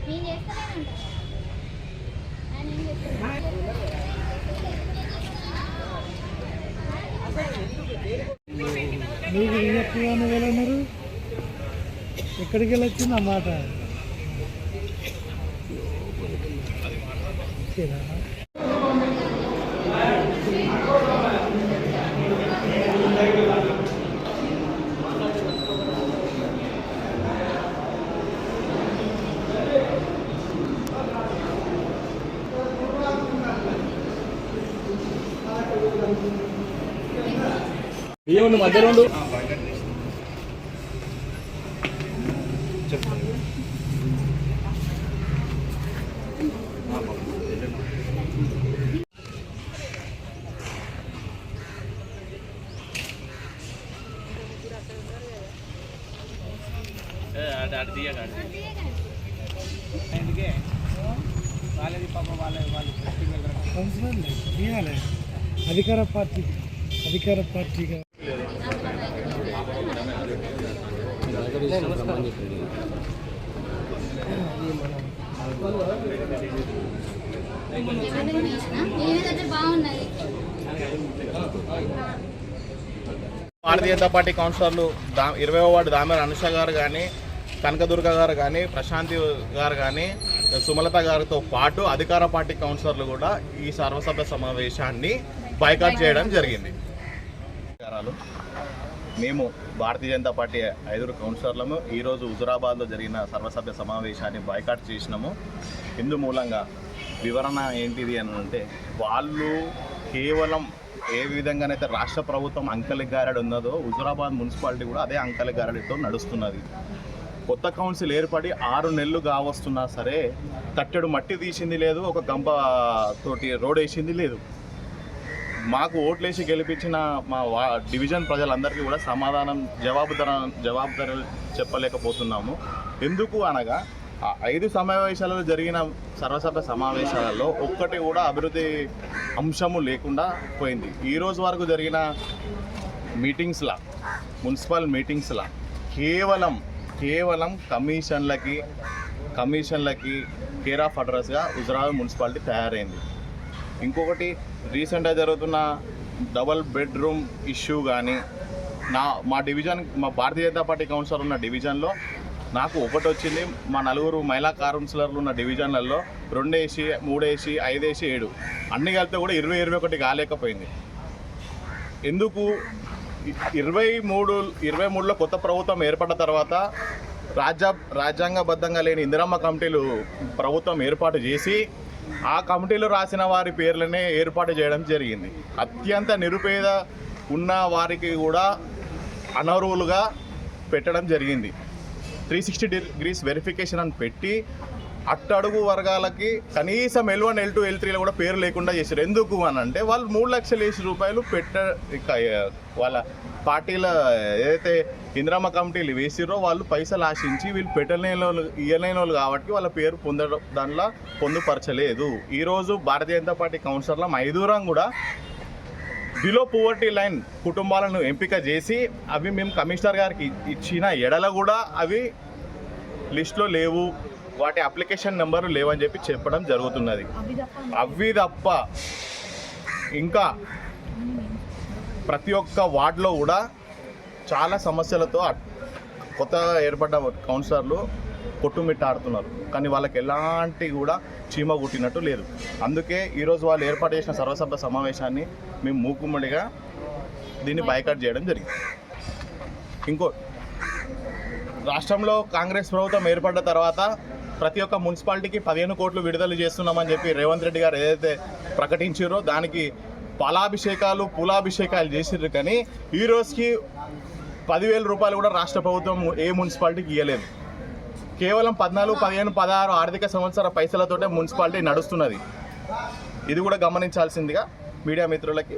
మీకు ఎక్కడికి వెళ్ళన్నారు, ఎక్కడికి వెళ్ళొచ్చింది అన్నమాట. ఏముంది మధ్యలో అధికార పార్టీగా భారతీయ జనతా పార్టీ కౌన్సిలర్లు 20వ వార్డు దామెర అనుష గారు కానీ, కనకదుర్గ గారు కానీ, ప్రశాంతి గారు కానీ, సుమలత గారితో పాటు అధికార పార్టీ కౌన్సిలర్లు కూడా ఈ సర్వసభ్య సమావేశాన్ని బాయ్కాట్ చేయడం జరిగింది. మేము భారతీయ జనతా పార్టీ 5 కౌన్సిలర్లము ఈరోజు హుజురాబాద్లో జరిగిన సర్వసభ్య సమావేశాన్ని బాయ్కాట్ చేసినాము. ఇందు మూలంగా వివరణ ఏంటిది అని అంటే, వాళ్ళు కేవలం ఏ విధంగానైతే రాష్ట్ర ప్రభుత్వం అంకెల గారడి ఉన్నదో హుజురాబాద్ మున్సిపాలిటీ కూడా అదే అంకెల గారడితో నడుస్తున్నది. కొత్త కౌన్సిల్ ఏర్పడి 6 నెలలు కావస్తున్నా సరే కట్టెడు మట్టి తీసింది లేదు, ఒక గంప తోటి రోడ్ వేసింది లేదు. మాకు ఓట్లేసి గెలిపించిన మా డివిజన్ ప్రజలందరికీ కూడా జవాబుదారు చెప్పలేకపోతున్నాము. ఎందుకు అనగా 5 సమావేశాలలో జరిగిన సర్వసభ్య సమావేశాలలో ఒక్కటి కూడా అభివృద్ధి అంశము లేకుండా పోయింది. ఈరోజు వరకు జరిగిన మీటింగ్స్లా, మున్సిపల్ మీటింగ్స్లా కేవలం కమిషన్లకి కేర్ ఆఫ్ అడ్రస్గా హుజురాబాద్ మున్సిపాలిటీ తయారైంది. ఇంకొకటి రీసెంట్గా జరుగుతున్న డబల్ బెడ్రూమ్ ఇష్యూ కానీ, మా డివిజన్, మా భారతీయ జనతా పార్టీ కౌన్సిలర్ ఉన్న డివిజన్లో నాకు 1 వచ్చింది. మా 4 మహిళా కౌన్సిలర్లు ఉన్న డివిజన్లలో 2 వేసి 3 వేసి 5 వేసి 7 అన్ని కలిపితే కూడా 20-21 కాలేకపోయింది. ఎందుకు 23లో కొత్త ప్రభుత్వం ఏర్పడ్డ తర్వాత రాజ్యాంగబద్ధంగా లేని ఇందిరమ్మ కమిటీలు ప్రభుత్వం ఏర్పాటు చేసి ఆ కమిటీలు రాసిన వారి పేర్లనే ఏర్పాటు చేయడం జరిగింది. అత్యంత నిరుపేద ఉన్న వారికి కూడా అనర్హులుగా పెట్టడం జరిగింది. 360 degrees వెరిఫికేషన్ అని పెట్టి అట్టడుగు వర్గాలకి కనీసం L1, L2, L3లో కూడా పేరు లేకుండా చేశారు. ఎందుకు అని అంటే వాళ్ళు 3 లక్షలు రూపాయలు వాళ్ళ పార్టీల ఏదైతే ఇందిరమ్మ కమిటీలు వేసిరో వాళ్ళు పైసలు ఆశించి వీళ్ళు ఇయ్యలేని వాళ్ళు కాబట్టి వాళ్ళ పేరు దాంట్లో పొందుపరచలేదు. ఈరోజు భారతీయ జనతా పార్టీ కౌన్సిలర్లం 5 కూడా బిలో పోవర్టీ లైన్ కుటుంబాలను ఎంపిక చేసి అవి మేము కమిషనర్ గారికి ఇచ్చిన ఎడల కూడా అవి లిస్టులో లేవు, వాటి అప్లికేషన్ నెంబర్లు లేవని చెప్పి చెప్పడం జరుగుతున్నది. అవి తప్ప ఇంకా ప్రతి ఒక్క వార్డులో కూడా చాలా సమస్యలతో కొత్తగా ఏర్పడ్డ కౌన్సిలర్లు కొట్టుమిట్టాడుతున్నారు. కానీ వాళ్ళకి ఎలాంటి కూడా చీమ కుట్టినట్టు లేదు. అందుకే ఈరోజు వాళ్ళు ఏర్పాటు చేసిన సర్వసభ్య సమావేశాన్ని మేము మూకుమ్మడిగా దీన్ని బాయ్కాట్ చేయడం జరిగింది. ఇంకో రాష్ట్రంలో కాంగ్రెస్ ప్రభుత్వం ఏర్పడ్డ తర్వాత ప్రతి ఒక్క మున్సిపాలిటీకి 15 కోట్లు విడుదల చేస్తున్నామని చెప్పి రేవంత్ రెడ్డి గారు ఏదైతే ప్రకటించారో దానికి పూలాభిషేకాలు చేసిర్రు. కానీ ఈ రోజుకి 10,000 రూపాయలు కూడా రాష్ట్ర ప్రభుత్వం ఏ మున్సిపాలిటీకి ఇవ్వలేదు. కేవలం 14, 15, 16 ఆర్థిక సంవత్సర పైసలతోటే మున్సిపాలిటీ నడుస్తున్నది. ఇది కూడా గమనించాల్సిందిగా మీడియా మిత్రులకి